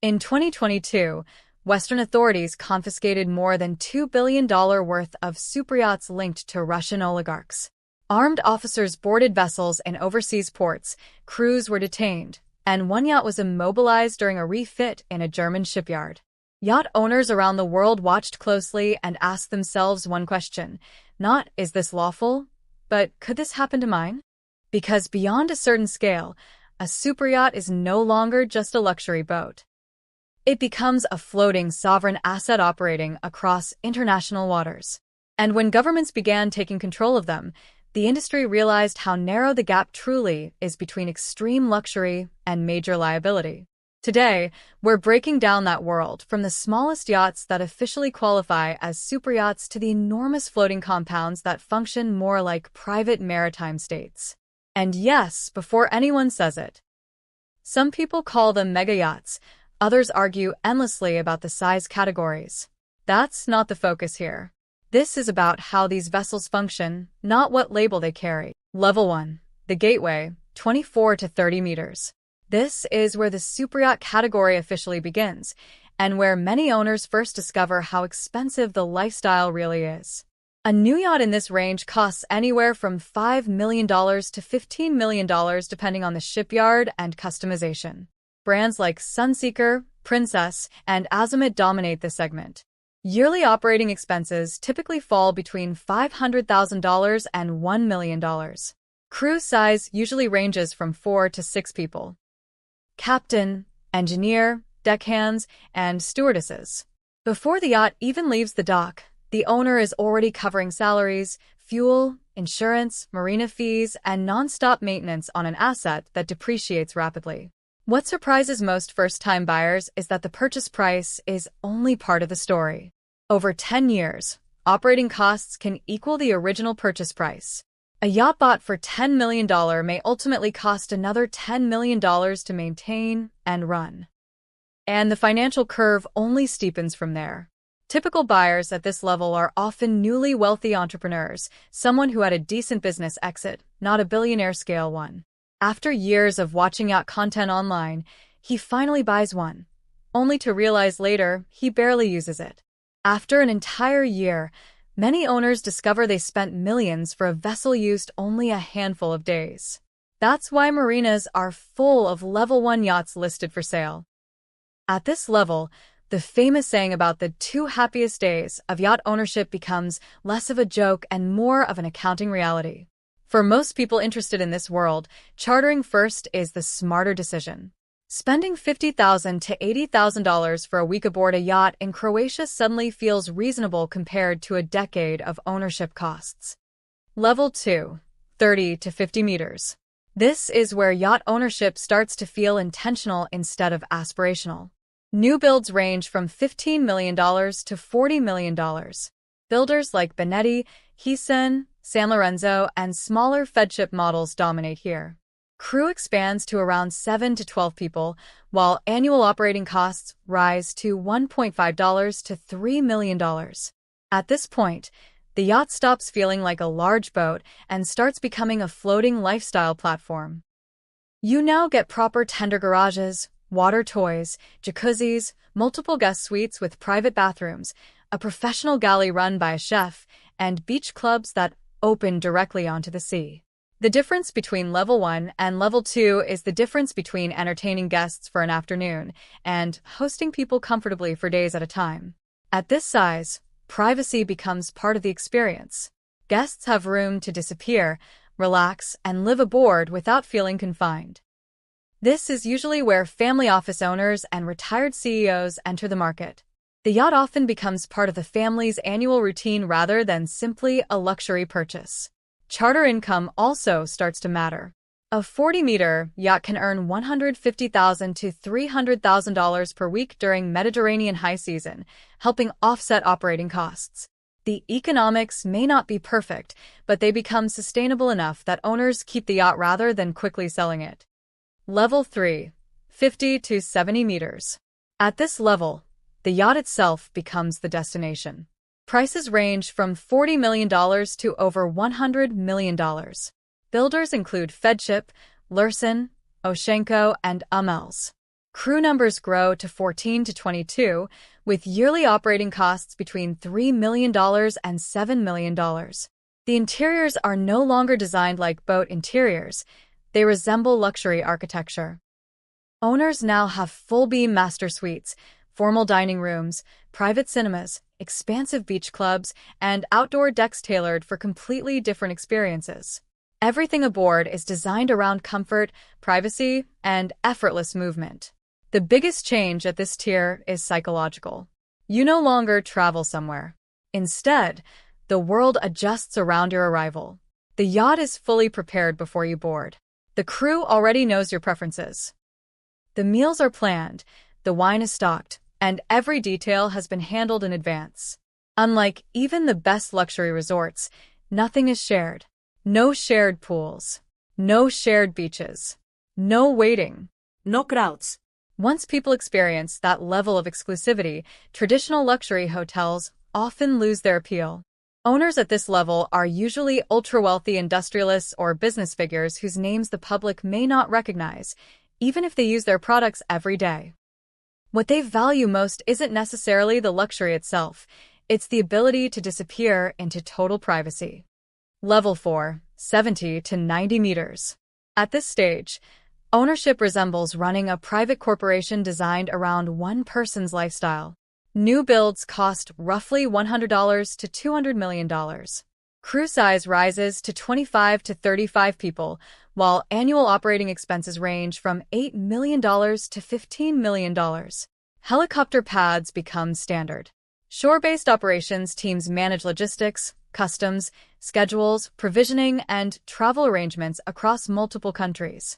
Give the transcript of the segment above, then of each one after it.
In 2022, Western authorities confiscated more than $2 billion worth of superyachts linked to Russian oligarchs. Armed officers boarded vessels in overseas ports, crews were detained, and one yacht was immobilized during a refit in a German shipyard. Yacht owners around the world watched closely and asked themselves one question, not "is this lawful?" but "could this happen to mine?" Because beyond a certain scale, a superyacht is no longer just a luxury boat. It becomes a floating sovereign asset operating across international waters. And when governments began taking control of them, the industry realized how narrow the gap truly is between extreme luxury and major liability. Today, we're breaking down that world from the smallest yachts that officially qualify as superyachts to the enormous floating compounds that function more like private maritime states. And yes, before anyone says it, some people call them mega yachts. Others argue endlessly about the size categories. That's not the focus here. This is about how these vessels function, not what label they carry. Level 1. The Gateway, 24 to 30 meters. This is where the superyacht category officially begins, and where many owners first discover how expensive the lifestyle really is. A new yacht in this range costs anywhere from $5 million to $15 million depending on the shipyard and customization. Brands like Sunseeker, Princess, and Azimut dominate this segment. Yearly operating expenses typically fall between $500,000 and $1 million. Crew size usually ranges from 4 to 6 people. Captain, engineer, deckhands, and stewardesses. Before the yacht even leaves the dock, the owner is already covering salaries, fuel, insurance, marina fees, and non-stop maintenance on an asset that depreciates rapidly. What surprises most first-time buyers is that the purchase price is only part of the story. Over 10 years, operating costs can equal the original purchase price. A yacht bought for $10 million may ultimately cost another $10 million to maintain and run. And the financial curve only steepens from there. Typical buyers at this level are often newly wealthy entrepreneurs, someone who had a decent business exit, not a billionaire-scale one. After years of watching yacht content online, he finally buys one, only to realize later he barely uses it. After an entire year, many owners discover they spent millions for a vessel used only a handful of days. That's why marinas are full of level 1 yachts listed for sale. At this level, the famous saying about the 2 happiest days of yacht ownership becomes less of a joke and more of an accounting reality. For most people interested in this world, chartering first is the smarter decision. Spending $50,000 to $80,000 for a week aboard a yacht in Croatia suddenly feels reasonable compared to a decade of ownership costs. Level 2. 30 to 50 meters. This is where yacht ownership starts to feel intentional instead of aspirational. New builds range from $15 million to $40 million. Builders like Benetti, Hisen, San Lorenzo, and smaller Fedship models dominate here. Crew expands to around 7 to 12 people, while annual operating costs rise to $1.5 to $3 million. At this point, the yacht stops feeling like a large boat and starts becoming a floating lifestyle platform. You now get proper tender garages, water toys, jacuzzis, multiple guest suites with private bathrooms, a professional galley run by a chef, and beach clubs that open directly onto the sea. The difference between Level 1 and Level 2 is the difference between entertaining guests for an afternoon and hosting people comfortably for days at a time. At this size, privacy becomes part of the experience. Guests have room to disappear, relax, and live aboard without feeling confined. This is usually where family office owners and retired CEOs enter the market. The yacht often becomes part of the family's annual routine rather than simply a luxury purchase. Charter income also starts to matter. A 40-meter yacht can earn $150,000 to $300,000 per week during Mediterranean high season, helping offset operating costs. The economics may not be perfect, but they become sustainable enough that owners keep the yacht rather than quickly selling it. Level 3. 50 to 70 meters. At this level, the yacht itself becomes the destination. Prices range from $40 million to over $100 million. Builders include Fedship, Lursen, Oshenko, and Hummels. Crew numbers grow to 14 to 22, with yearly operating costs between $3 million and $7 million. The interiors are no longer designed like boat interiors. They resemble luxury architecture. Owners now have full-beam master suites, formal dining rooms, private cinemas, expansive beach clubs, and outdoor decks tailored for completely different experiences. Everything aboard is designed around comfort, privacy, and effortless movement. The biggest change at this tier is psychological. You no longer travel somewhere. Instead, the world adjusts around your arrival. The yacht is fully prepared before you board. The crew already knows your preferences. The meals are planned, the wine is stocked, and every detail has been handled in advance. Unlike even the best luxury resorts, nothing is shared. No shared pools. No shared beaches. No waiting. No crowds. Once people experience that level of exclusivity, traditional luxury hotels often lose their appeal. Owners at this level are usually ultra-wealthy industrialists or business figures whose names the public may not recognize, even if they use their products every day. What they value most isn't necessarily the luxury itself, it's the ability to disappear into total privacy. Level 4, 70 to 90 meters. At this stage, ownership resembles running a private corporation designed around one person's lifestyle. New builds cost roughly $100 to $200 million. Crew size rises to 25 to 35 people, while annual operating expenses range from $8 million to $15 million. Helicopter pads become standard. Shore-based operations teams manage logistics, customs, schedules, provisioning, and travel arrangements across multiple countries.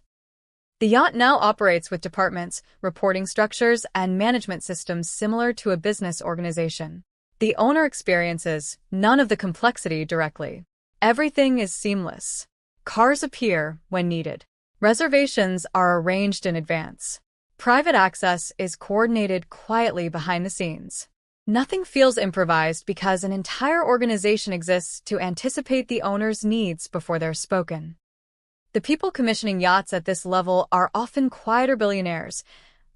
The yacht now operates with departments, reporting structures, and management systems similar to a business organization. The owner experiences none of the complexity directly. Everything is seamless. Cars appear when needed. Reservations are arranged in advance. Private access is coordinated quietly behind the scenes. Nothing feels improvised because an entire organization exists to anticipate the owner's needs before they're spoken. The people commissioning yachts at this level are often quieter billionaires,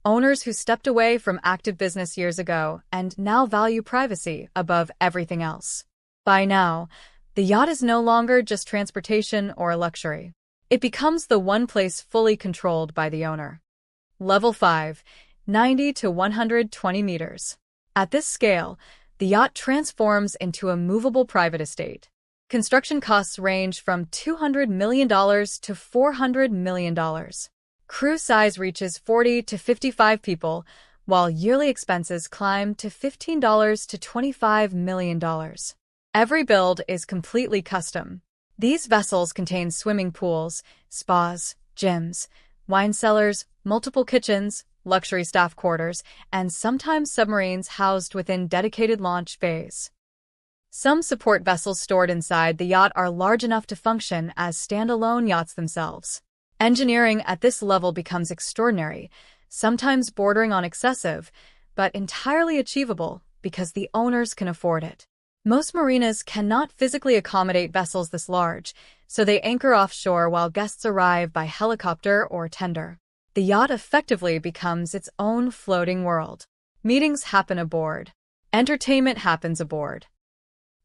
owners who stepped away from active business years ago and now value privacy above everything else. By now, the yacht is no longer just transportation or a luxury. It becomes the one place fully controlled by the owner. Level 5, 90 to 120 meters. At this scale, the yacht transforms into a movable private estate. Construction costs range from $200 million to $400 million. Crew size reaches 40 to 55 people, while yearly expenses climb to $15 to $25 million. Every build is completely custom. These vessels contain swimming pools, spas, gyms, wine cellars, multiple kitchens, luxury staff quarters, and sometimes submarines housed within dedicated launch bays. Some support vessels stored inside the yacht are large enough to function as standalone yachts themselves. Engineering at this level becomes extraordinary, sometimes bordering on excessive, but entirely achievable because the owners can afford it. Most marinas cannot physically accommodate vessels this large, so they anchor offshore while guests arrive by helicopter or tender. The yacht effectively becomes its own floating world. Meetings happen aboard. Entertainment happens aboard.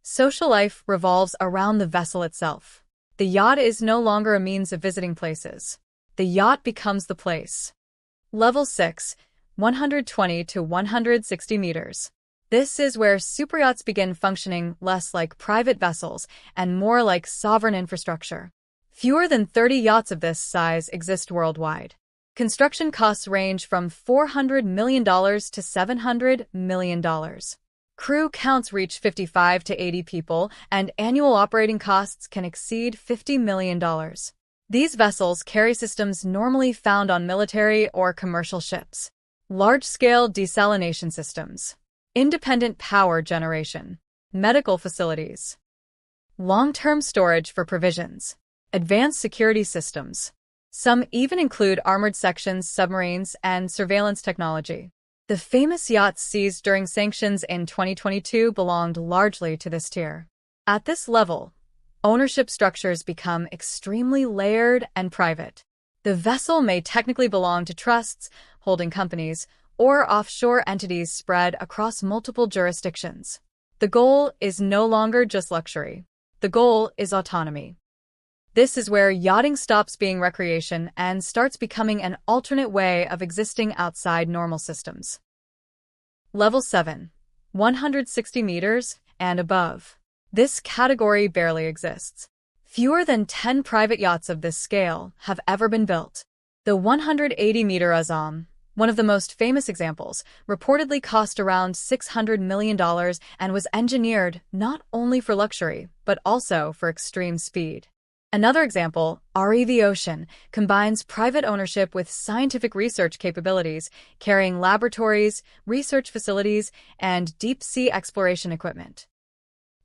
Social life revolves around the vessel itself. The yacht is no longer a means of visiting places. The yacht becomes the place. Level 6, 120 to 160 meters. This is where superyachts begin functioning less like private vessels and more like sovereign infrastructure. Fewer than 30 yachts of this size exist worldwide. Construction costs range from $400 million to $700 million. Crew counts reach 55 to 80 people, and annual operating costs can exceed $50 million. These vessels carry systems normally found on military or commercial ships. Large-scale desalination systems, independent power generation, medical facilities, long-term storage for provisions, advanced security systems. Some even include armored sections, submarines, and surveillance technology. The famous yachts seized during sanctions in 2022 belonged largely to this tier. At this level, ownership structures become extremely layered and private. The vessel may technically belong to trusts, holding companies, or offshore entities spread across multiple jurisdictions. The goal is no longer just luxury. The goal is autonomy. This is where yachting stops being recreation and starts becoming an alternate way of existing outside normal systems. Level 7. 160 meters and above. This category barely exists. Fewer than 10 private yachts of this scale have ever been built. The 180-meter Azam, one of the most famous examples, reportedly cost around $600 million and was engineered not only for luxury, but also for extreme speed. Another example, REV Ocean, combines private ownership with scientific research capabilities, carrying laboratories, research facilities, and deep-sea exploration equipment.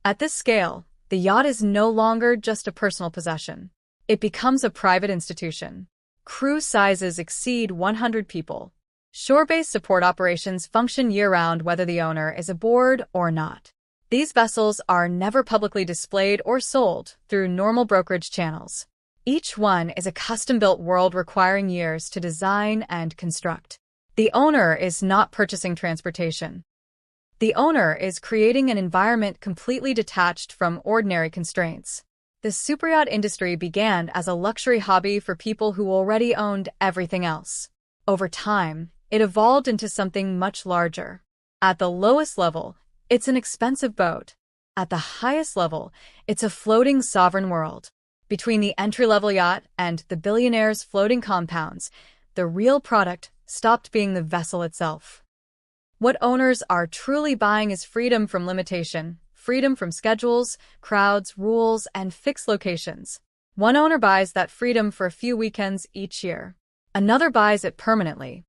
At this scale, the yacht is no longer just a personal possession. It becomes a private institution. Crew sizes exceed 100 people. Shore-based support operations function year-round whether the owner is aboard or not. These vessels are never publicly displayed or sold through normal brokerage channels. Each one is a custom-built world requiring years to design and construct. The owner is not purchasing transportation. The owner is creating an environment completely detached from ordinary constraints. The superyacht industry began as a luxury hobby for people who already owned everything else. Over time, it evolved into something much larger. At the lowest level, it's an expensive boat. At the highest level, it's a floating sovereign world. Between the entry-level yacht and the billionaire's floating compounds, the real product stopped being the vessel itself. What owners are truly buying is freedom from limitation, freedom from schedules, crowds, rules, and fixed locations. One owner buys that freedom for a few weekends each year. Another buys it permanently,